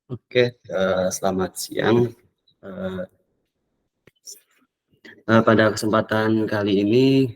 Oke, selamat siang. Pada kesempatan kali ini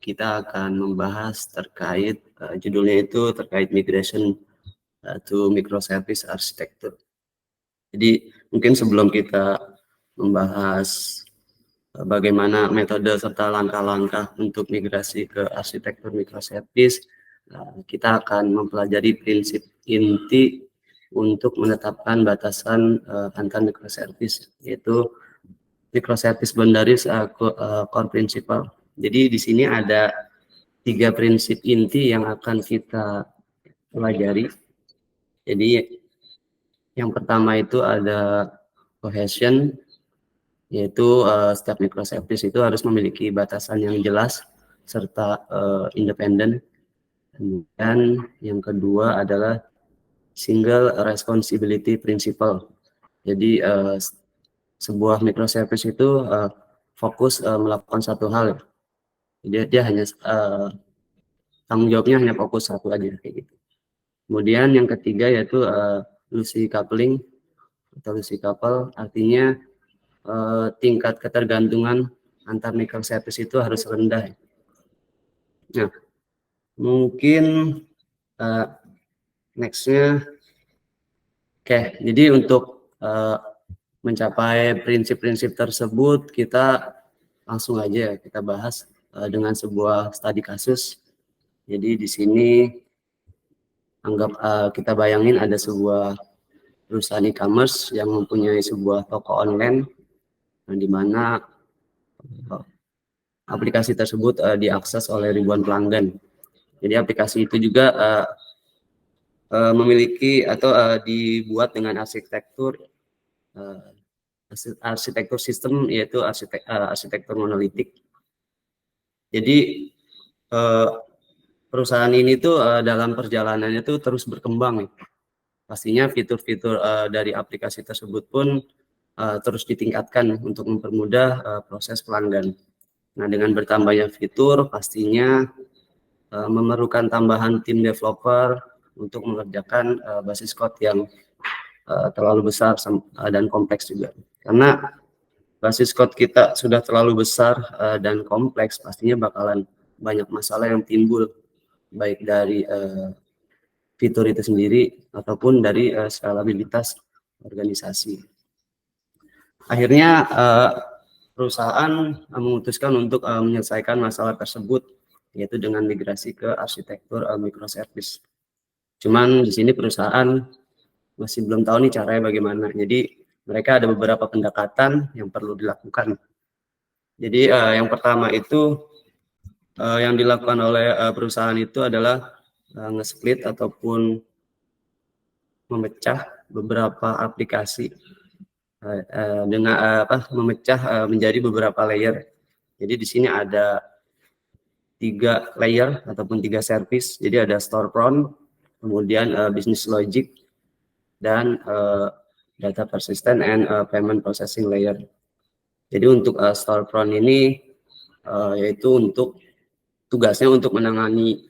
kita akan membahas terkait judulnya itu terkait migration to microservice architecture. Jadi mungkin sebelum kita membahas bagaimana metode serta langkah-langkah untuk migrasi ke arsitektur microservice, kita akan mempelajari prinsip inti untuk menetapkan batasan antar microservice, yaitu microservice boundaries core principle. Jadi di sini ada 3 prinsip inti yang akan kita pelajari. Jadi yang pertama itu ada cohesion, yaitu setiap microservice itu harus memiliki batasan yang jelas serta independen. Dan yang kedua adalah single responsibility principle. Jadi sebuah microservice itu fokus melakukan satu hal. Dia hanya tanggung jawabnya hanya fokus satu aja kayak gitu. Kemudian yang ketiga yaitu loosey coupling atau loosey couple, artinya tingkat ketergantungan antar microservice itu harus rendah. Nah, mungkin nextnya, oke. Jadi untuk mencapai prinsip-prinsip tersebut kita langsung aja kita bahas dengan sebuah studi kasus. Jadi di sini anggap kita bayangin ada sebuah perusahaan e-commerce yang mempunyai sebuah toko online, di mana aplikasi tersebut diakses oleh ribuan pelanggan. Jadi aplikasi itu juga memiliki atau dibuat dengan arsitektur sistem, yaitu arsitektur monolitik. Jadi perusahaan ini tuh dalam perjalanannya tuh terus berkembang. Pastinya fitur-fitur dari aplikasi tersebut pun terus ditingkatkan untuk mempermudah proses pelanggan. Nah, dengan bertambahnya fitur, pastinya memerlukan tambahan tim developer untuk mengerjakan basis code yang terlalu besar dan kompleks juga. Karena basis code kita sudah terlalu besar dan kompleks, pastinya bakalan banyak masalah yang timbul, baik dari fitur itu sendiri ataupun dari skalabilitas organisasi. Akhirnya perusahaan memutuskan untuk menyelesaikan masalah tersebut, yaitu dengan migrasi ke arsitektur microservice. Cuman di sini perusahaan masih belum tahu nih caranya bagaimana. Jadi mereka ada beberapa pendekatan yang perlu dilakukan. Jadi yang pertama itu yang dilakukan oleh perusahaan itu adalah nge-split ataupun memecah beberapa aplikasi dengan memecah menjadi beberapa layer. Jadi di sini ada 3 layer ataupun 3 service. Jadi ada storefront, kemudian business logic, dan data persistent and payment processing layer. Jadi untuk storefront ini yaitu untuk tugasnya untuk menangani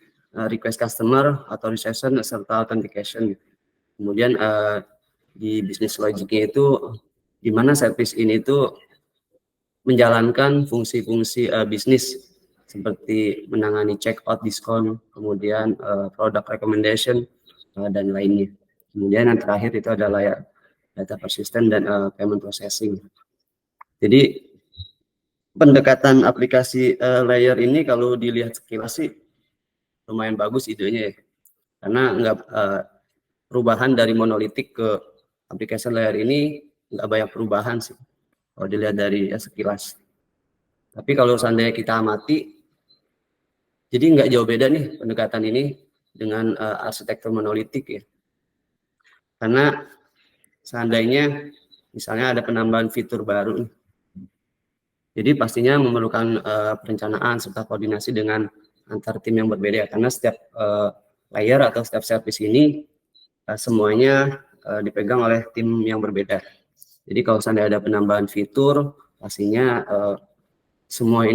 request customer, authorization, serta authentication. Kemudian di business logic-nya itu di mana service ini itu menjalankan fungsi-fungsi bisnis seperti menangani check out, diskon, kemudian product recommendation dan lainnya. Kemudian yang terakhir itu adalah data persistent dan payment processing. Jadi pendekatan aplikasi layer ini kalau dilihat sekilas sih lumayan bagus idenya ya, karena nggak perubahan dari monolitik ke application layer ini nggak banyak perubahan sih kalau dilihat dari sekilas. Tapi kalau seandainya kita amati, jadi nggak jauh beda nih pendekatan ini dengan arsitektur monolitik ya. Karena seandainya misalnya ada penambahan fitur baru, jadi pastinya memerlukan perencanaan serta koordinasi dengan antar tim yang berbeda. Karena setiap layer atau setiap service ini semuanya dipegang oleh tim yang berbeda. Jadi kalau seandainya ada penambahan fitur, pastinya semua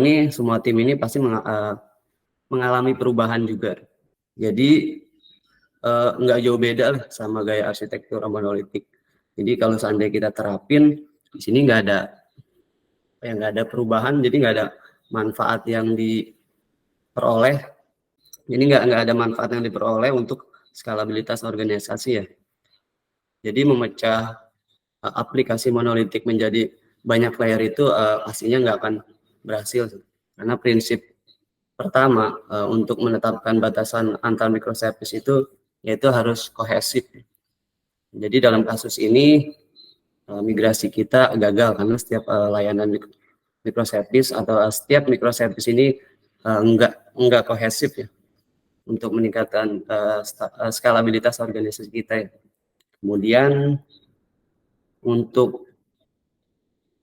tim ini pasti mengalami perubahan juga. Jadi nggak jauh beda lah sama gaya arsitektur monolitik. Jadi kalau seandainya kita terapin di sini nggak ada perubahan, jadi nggak ada manfaat yang diperoleh. Jadi nggak ada manfaat yang diperoleh untuk skalabilitas organisasi ya. Jadi memecah aplikasi monolitik menjadi banyak layer itu pastinya nggak akan berhasil, karena prinsip pertama untuk menetapkan batasan antar microservice itu yaitu harus kohesif. Jadi dalam kasus ini migrasi kita gagal karena setiap layanan microservice atau setiap microservice ini enggak kohesif ya untuk meningkatkan skalabilitas organisasi kita ya. Kemudian untuk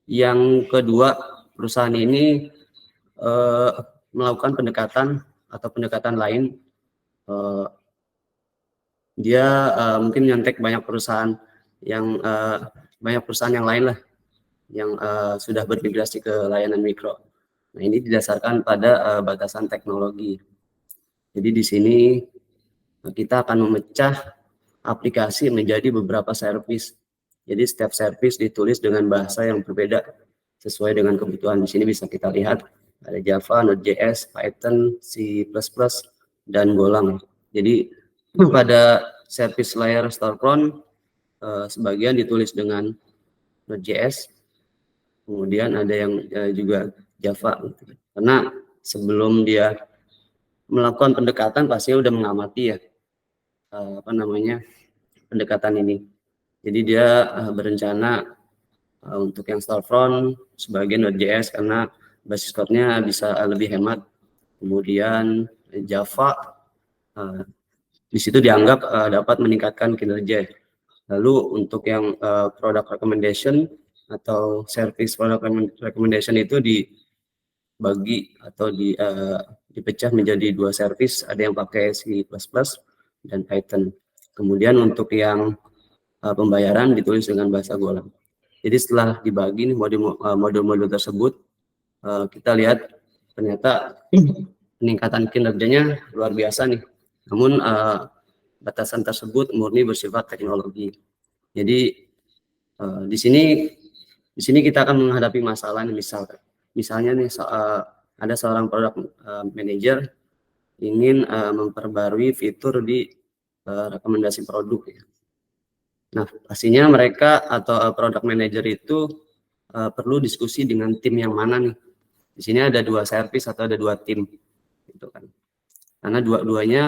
yang kedua, perusahaan ini melakukan pendekatan atau pendekatan lain. Dia mungkin nyontek banyak perusahaan yang lain lah yang sudah bermigrasi ke layanan mikro. Nah, ini didasarkan pada batasan teknologi. Jadi di sini kita akan memecah aplikasi menjadi beberapa service. Jadi setiap service ditulis dengan bahasa yang berbeda sesuai dengan kebutuhan. Di sini bisa kita lihat ada Java, Node.js, Python, C++, dan Golang. Jadi pada service layer storefront sebagian ditulis dengan Node.js, kemudian ada yang juga Java. Karena sebelum dia melakukan pendekatan pasti udah mengamati ya pendekatan ini. Jadi dia berencana untuk yang storefront sebagian Node.js karena basis code-nya bisa lebih hemat. Kemudian Java di situ dianggap dapat meningkatkan kinerja. Lalu untuk yang product recommendation atau service product recommendation itu dibagi atau dipecah menjadi dua service, ada yang pakai C++ dan Python. Kemudian untuk yang pembayaran ditulis dengan bahasa Golang. Jadi setelah dibagi nih modul-modul tersebut, kita lihat ternyata peningkatan kinerjanya luar biasa nih. Namun batasan tersebut murni bersifat teknologi. Jadi di sini kita akan menghadapi masalah nih, misalnya nih ada seorang product manager ingin memperbarui fitur di rekomendasi produk ya. Nah, pastinya mereka atau product manager itu perlu diskusi dengan tim yang mana nih. Di sini ada dua service atau ada dua tim, gitu kan. Karena dua-duanya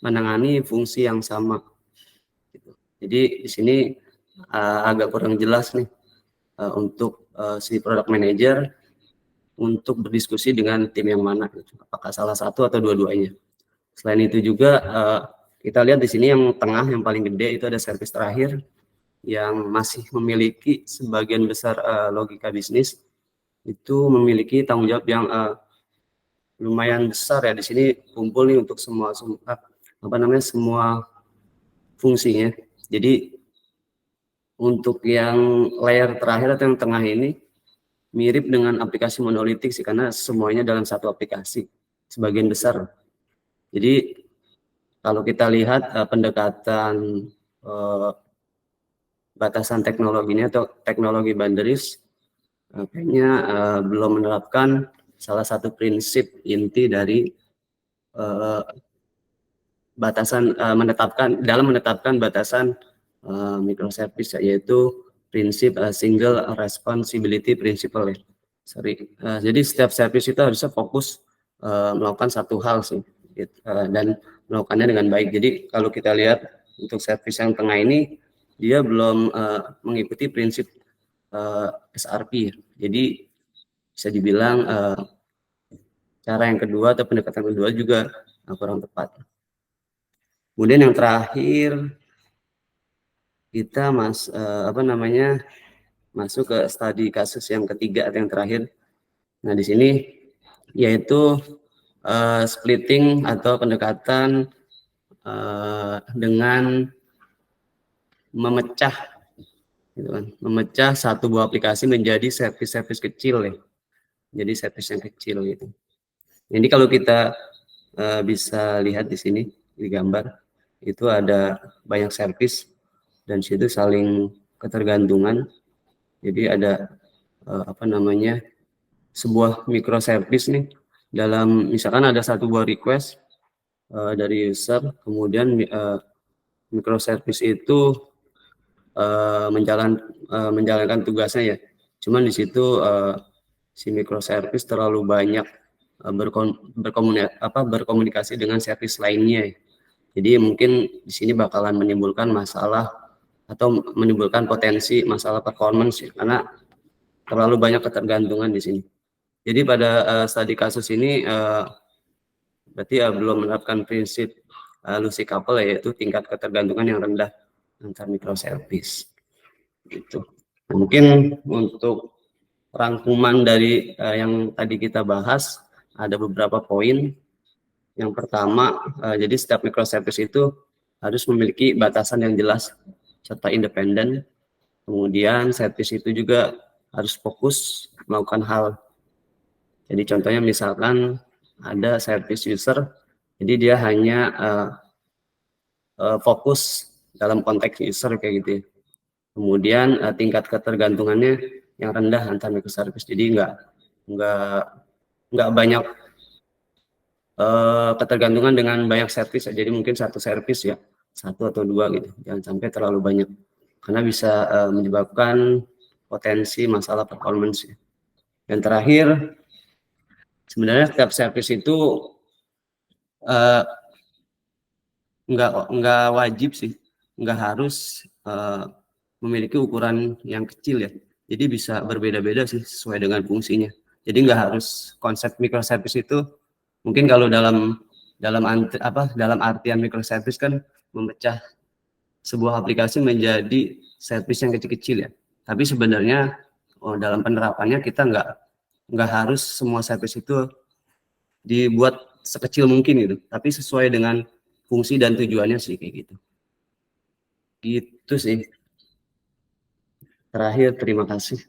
menangani fungsi yang sama. Gitu. Jadi di sini agak kurang jelas nih untuk si product manager untuk berdiskusi dengan tim yang mana, gitu. Apakah salah satu atau dua-duanya. Selain itu juga kita lihat di sini yang tengah yang paling gede itu ada service terakhir yang masih memiliki sebagian besar logika bisnis, itu memiliki tanggung jawab yang lumayan besar ya. Di sini kumpul nih untuk semua fungsinya. Jadi untuk yang layer terakhir atau yang tengah ini mirip dengan aplikasi monolitik sih, karena semuanya dalam satu aplikasi sebagian besar. Jadi kalau kita lihat pendekatan batasan teknologinya atau teknologi boundaries, kayaknya belum menerapkan salah satu prinsip inti dari menetapkan batasan microservice, yaitu prinsip single responsibility principle ya. Jadi setiap service itu harusnya fokus melakukan satu hal sih, dan melakukannya dengan baik. Jadi kalau kita lihat untuk service yang tengah ini, dia belum mengikuti prinsip SRP. Jadi bisa dibilang cara yang kedua atau pendekatan kedua juga kurang tepat. Kemudian yang terakhir kita masuk ke studi kasus yang ketiga atau yang terakhir. Nah di sini yaitu splitting atau pendekatan dengan memecah, gitu kan, memecah satu buah aplikasi menjadi service-service kecil ya. Jadi service yang kecil gitu. Jadi kalau kita bisa lihat di sini di gambar, itu ada banyak servis dan situ saling ketergantungan. Jadi ada sebuah microservice nih, dalam misalkan ada satu buah request dari user, kemudian microservice itu menjalankan tugasnya ya. Cuman di situ si microservice terlalu banyak berkomunikasi dengan service lainnya. Jadi mungkin di sini bakalan menimbulkan masalah atau menimbulkan potensi masalah performance ya, karena terlalu banyak ketergantungan di sini. Jadi pada studi kasus ini berarti belum menerapkan prinsip Lucy Couple, yaitu tingkat ketergantungan yang rendah antar microservice. Gitu. Mungkin untuk rangkuman dari yang tadi kita bahas, ada beberapa poin. Yang pertama, jadi setiap microservice itu harus memiliki batasan yang jelas serta independen. Kemudian service itu juga harus fokus melakukan hal. Jadi contohnya misalkan ada service user, jadi dia hanya fokus dalam konteks user kayak gitu ya. Kemudian tingkat ketergantungannya yang rendah antar microservice, jadi nggak banyak ketergantungan dengan banyak service, jadi mungkin satu service ya, satu atau dua gitu, jangan sampai terlalu banyak karena bisa menyebabkan potensi masalah performance ya. Dan terakhir, sebenarnya setiap service itu nggak wajib sih, nggak harus memiliki ukuran yang kecil ya. Jadi bisa berbeda-beda sih sesuai dengan fungsinya. Jadi nggak harus konsep microservice itu, mungkin kalau dalam artian microservice kan memecah sebuah aplikasi menjadi service yang kecil-kecil ya. Tapi sebenarnya dalam penerapannya kita nggak harus semua service itu dibuat sekecil mungkin gitu, tapi sesuai dengan fungsi dan tujuannya sih kayak gitu. Gitu sih. Terakhir, terima kasih.